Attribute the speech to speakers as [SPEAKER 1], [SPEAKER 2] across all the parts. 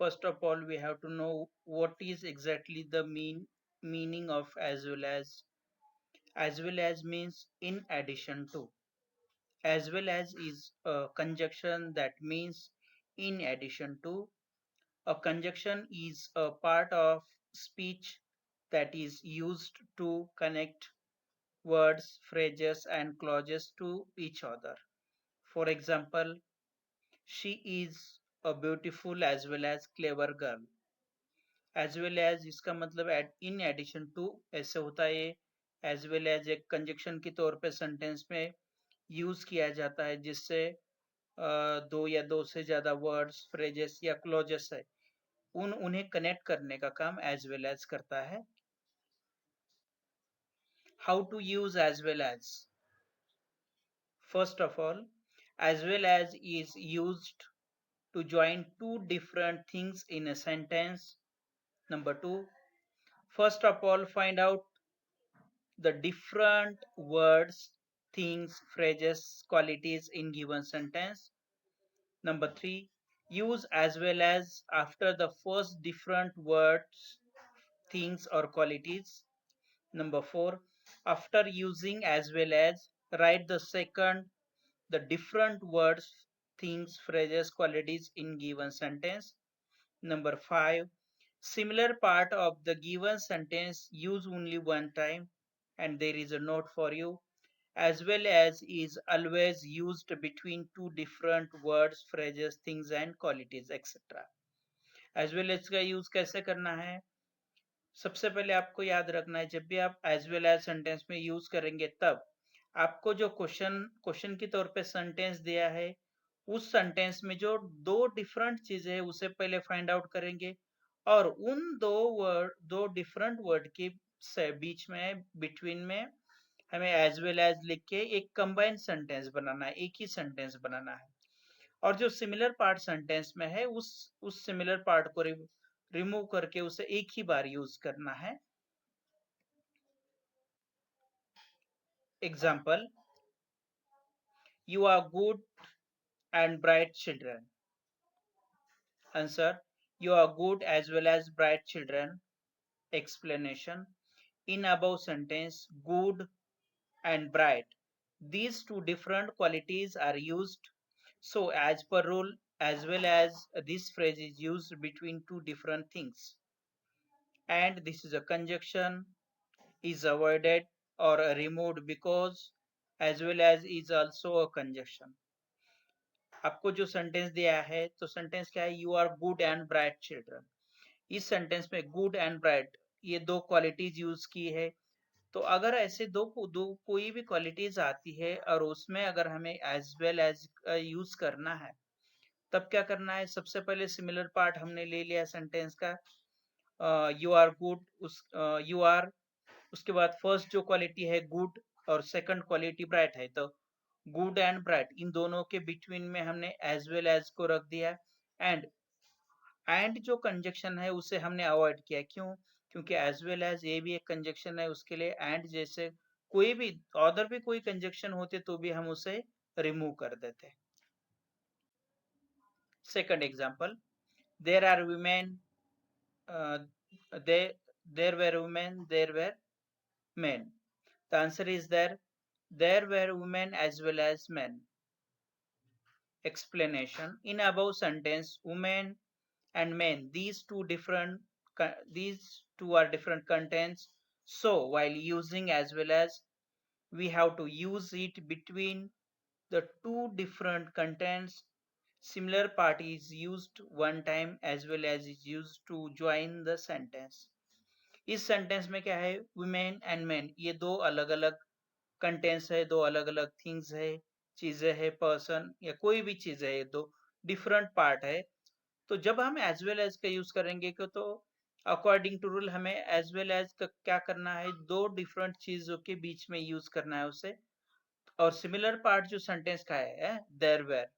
[SPEAKER 1] first of all we have to know what is exactly the meaning of as well as. As well as means in addition to. As well as is a conjunction that means in addition to. A conjunction is a part of speech that is used to connect words, phrases, and clauses to each other. For example, she is a beautiful as well as clever girl. As well as इसका मतलब in addition to ऐसे होता है ये as well as एक conjunction के तौर पे सेंटेंस में यूज किया जाता है जिससे दो या दो से ज्यादा वर्ड्स फ्रेजेस या क्लोजेस है उन्हें कनेक्ट करने का काम as well as करता है. How to use as well as. First of all, as well as is used to join two different things in a sentence. Number two, first of all, find out the different words, things, phrases, qualities in given sentence. Number three, use as well as after the first different words, things, or qualities. Number four, after using as well as, write the second, the different words, things, phrases, qualities in given sentence. Number five, similar part of the given sentence use only one time, and there is a note for you. As well as is always used between two different words, phrases, things and qualities, etc. As well as का use कैसे करना है? सबसे पहले आपको याद रखना है जब भी आप एज वेल एज सेंटेंस में यूज करेंगे तब आपको जो क्वेश्चन के तौर पे सेंटेंस दिया है उस सेंटेंस में जो दो डिफरेंट चीजें है उसे पहले फाइंड आउट करेंगे और उन दो डिफरेंट वर्ड के बीच में बिटवीन में हमें एज वेल एज लिख के एक कंबाइंड सेंटेंस बनाना है, एक ही सेंटेंस बनाना है. और जो सिमिलर पार्ट सेंटेंस में है उस सिमिलर पार्ट को रिमूव करके उसे एक ही बार यूज करना है. Example, you are good and bright children. Answer, you are good as well as bright children. Explanation, in above sentence good and bright, these two different qualities are used, so as per rule as well as this phrase is used between two different things, and this is a conjunction is avoided or removed because as well as is also a conjunction. आपको जो sentence दिया है तो sentence क्या है? You are good and bright children. इस sentence में good and bright ये दो क्वालिटीज यूज की है. तो अगर ऐसे दो कोई भी क्वालिटीज आती है और उसमें अगर हमें एज वेल एज यूज करना है तब क्या करना है? सबसे पहले सिमिलर पार्ट हमने ले लिया सेंटेंस का, you are good, you are, उसके बाद फर्स्ट जो क्वालिटी है गुड और सेकंड क्वालिटी ब्राइट है, तो गुड एंड ब्राइट इन दोनों के बिटवीन में हमने एज वेल एज को रख दिया. एंड जो कंजक्शन है उसे हमने अवॉइड किया. क्यों? क्योंकि एज वेल एज ये भी एक कंजक्शन है, उसके लिए एंड जैसे कोई भी अदर भी कोई कंजक्शन होते तो भी हम उसे रिमूव कर देते. Second example, there are women, there were women, there were men. The answer is there were women as well as men. Explanation, in above sentence women and men, these two are different contents, so while using as well as we have to use it between the two different contents. Similar part is used one time as well as is used to join the sentence. इस sentence में क्या है? Women and man ये दो अलग अलग contents है, दो अलग अलग थिंग्स है, चीजें है, पर्सन या कोई भी चीज है, ये दो डिफरेंट पार्ट है. तो जब हम एज वेल एज का यूज करेंगे तो अकॉर्डिंग टू रूल हमें एज वेल एज का क्या करना है? दो डिफरेंट चीजों के बीच में यूज करना है उसे. और सिमिलर पार्ट जो सेंटेंस का है देयर वेर,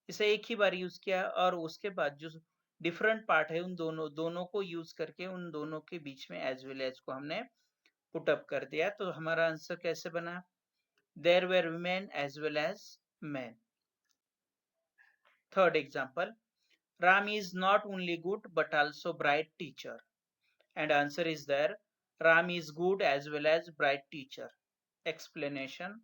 [SPEAKER 1] इसे एक ही बार यूज किया और उसके बाद जो डिफरेंट पार्ट है उन दोनों को यूज करके उन दोनों के बीच में एज वेल एज को हमने पुट अप कर दिया. तो हमारा आंसर कैसे बना? There were women as well as men. Third example, Ram is not only good but also bright teacher. And answer is there. Ram is good as well as bright teacher. Explanation.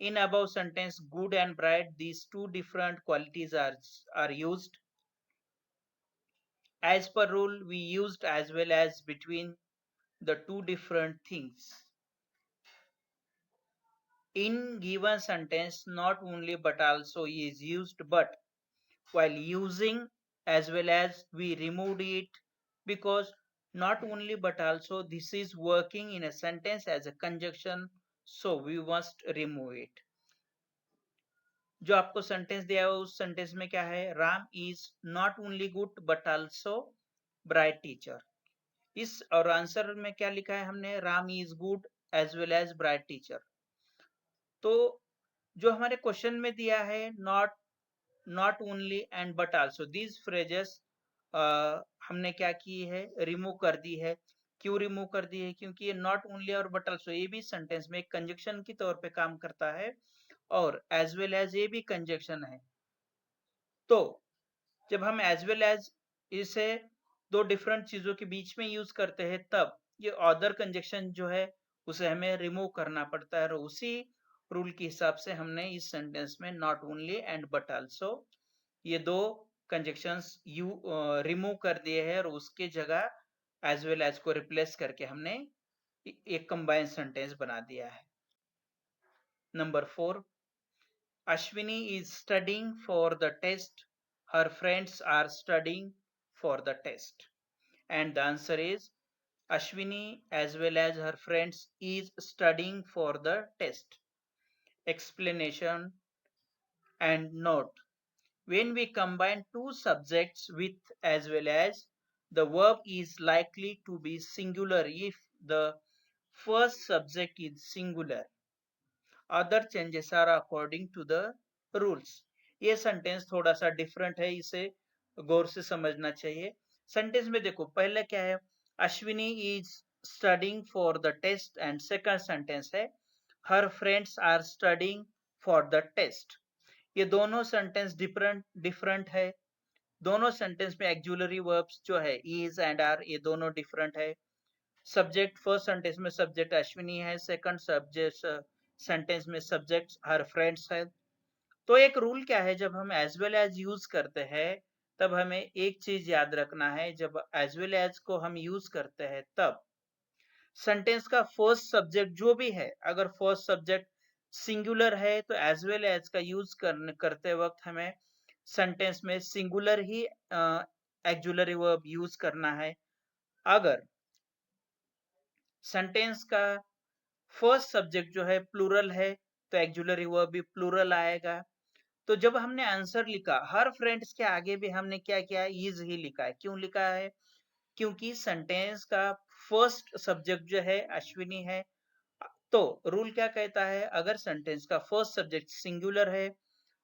[SPEAKER 1] In above sentence, good and bright, these two different qualities are used. As per rule, we used as well as between the two different things. In given sentence, not only but also is used, but while using as well as we removed it, because not only but also this is working in a sentence as a conjunction, so we must remove it. जो आपको sentence दिया है उस sentence में क्या है, Ram is not only good but also bright teacher. इस और आंसर में क्या लिखा है हमने, Ram is good as well as bright teacher. तो जो हमारे क्वेश्चन में दिया है not only and but also, these phrases हमने क्या की है, रिमूव कर दी है. क्यों रिमूव कर दी है, क्योंकि ये नॉट ओनली और बट आल्सो ये भी सेंटेंस में एक कंजक्शन की तौर पे काम करता है और एज वेल एज ये भी कंजक्शन है. तो जब हम एज वेल एज इसे दो डिफरेंट चीजों के बीच में यूज करते हैं तब ये अदर कंजक्शन जो है उसे हमें रिमूव करना पड़ता है और उसी रूल के हिसाब से हमने इस सेंटेंस में not only and but also ये दो कंजक्शंस रिमूव कर दिए हैं और उसके जगह एज वेल एज को रिप्लेस करके हमने एक कंबाइंड सेंटेंस बना दिया है. Number 4, Ashwini is studying for the test. Her friends are studying for the test. And the answer is Ashwini as well as her friends is studying for the test. Explanation and note. When we combine two subjects with as well as, the verb is likely to be singular if the first subject is singular. Other changes are according to the rules. ये sentence थोड़ा सा different है, इसे गौर से समझना चाहिए. Sentence में देखो पहले क्या है, Ashwini is studying for the test and second sentence है her friends are studying for the test. ये दोनों सेंटेंस डिफरेंट है. दोनों सेंटेंस में एक्जुलरी वर्ब्स जो है इज एंड आर ये दोनों डिफरेंट है. सब्जेक्ट फर्स्ट सेंटेंस में सब्जेक्ट अश्विनी है, सेकंड सब्जेक्ट सेंटेंस में सब्जेक्ट हर फ्रेंड्स है. तो एक रूल क्या है, जब हम एज वेल एज यूज करते हैं तब हमें एक चीज याद रखना है, जब एज वेल एज को हम यूज करते हैं तब सेंटेंस का फर्स्ट सब्जेक्ट जो भी है, अगर फर्स्ट सब्जेक्ट सिंगुलर है तो एज वेल एज का यूज करते वक्त हमें सेंटेंस में सिंगुलर ही एक्जुलरी वर्ब यूज करना है. अगर सेंटेंस का फर्स्ट सब्जेक्ट जो है प्लूरल है तो एक्जुलरी वर्ब भी प्लूरल आएगा. तो जब हमने आंसर लिखा हर फ्रेंड्स के आगे भी हमने क्या किया, इज ही लिखा है. क्यों लिखा है, क्योंकि सेंटेंस का फर्स्ट सब्जेक्ट जो है अश्विनी है. तो रूल क्या कहता है, अगर सेंटेंस का फर्स्ट सब्जेक्ट सिंगुलर है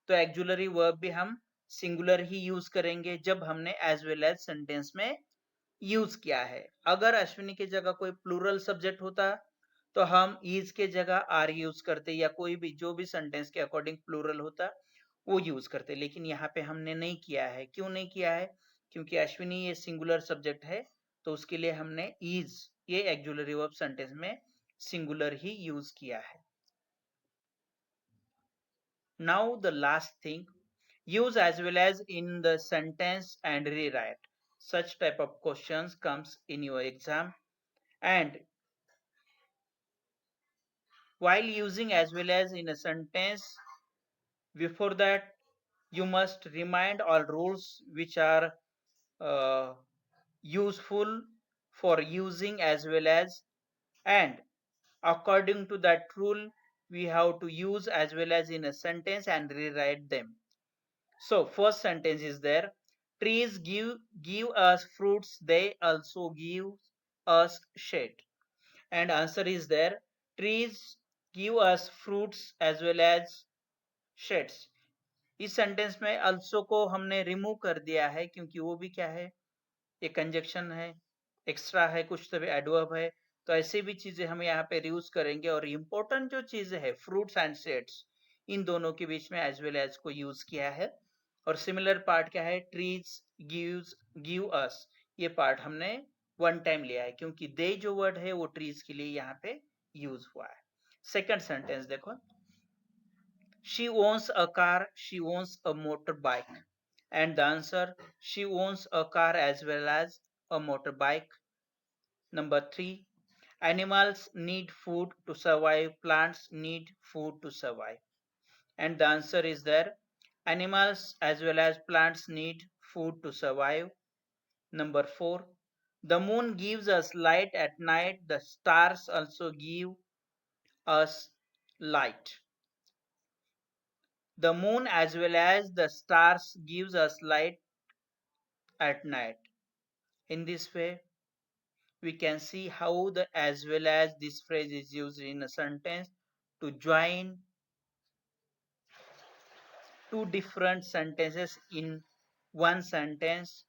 [SPEAKER 1] तो एक्जुलरी वर्ब भी हम सिंगुलर ही यूज करेंगे जब हमने एज वेल एज सेंटेंस में यूज किया है. अगर अश्विनी की जगह कोई प्लूरल सब्जेक्ट होता तो हम इज के जगह आर यूज करते या कोई भी जो भी सेंटेंस के अकॉर्डिंग प्लूरल होता वो यूज करते. लेकिन यहाँ पे हमने नहीं किया है. क्यों नहीं किया है, क्योंकि अश्विनी ये सिंगुलर सब्जेक्ट है तो उसके लिए हमने इज ये एक्जुलरी वर्ब सेंटेंस में सिंगुलर ही यूज किया है. Now the last thing, use as well as in the sentence and rewrite. Such type of questions comes in your exam, and while using as well as in a sentence, before that you must remind all rules which are uh, useful for using as well as, and according to that rule we have to use as well as in a sentence and rewrite them. So first sentence is there, trees give us fruits, they also give us shade. And answer is there, trees give us fruits as well as shades. इस sentence में also को हमने remove कर दिया है क्योंकि वो भी क्या है, एक कंजक्शन है, एक्स्ट्रा है, कुछ तो भी एडवर्ब है. तो ऐसे भी चीजें हम यहाँ पे यूज करेंगे. और इम्पोर्टेंट जो चीजें है फ्रूट्स एंड शेड्स, इन दोनों के बीच में एज वेल एज को यूज किया है. और सिमिलर पार्ट क्या है, ट्रीज गिव अस, ये पार्ट हमने वन टाइम लिया है क्योंकि दे जो वर्ड है वो ट्रीज के लिए यहाँ पे यूज हुआ है। सेकंड सेंटेंस देखो, she owns a car, she owns a motorbike, and the answer, she owns a car as well as a motorbike. Number 3, animals need food to survive, plants need food to survive, and the answer is there, animals as well as plants need food to survive. Number 4, the moon gives us light at night, the stars also give us light. The moon as well as the stars gives us light at night. In this way, we can see how the as well as this phrase is used in a sentence to join two different sentences in one sentence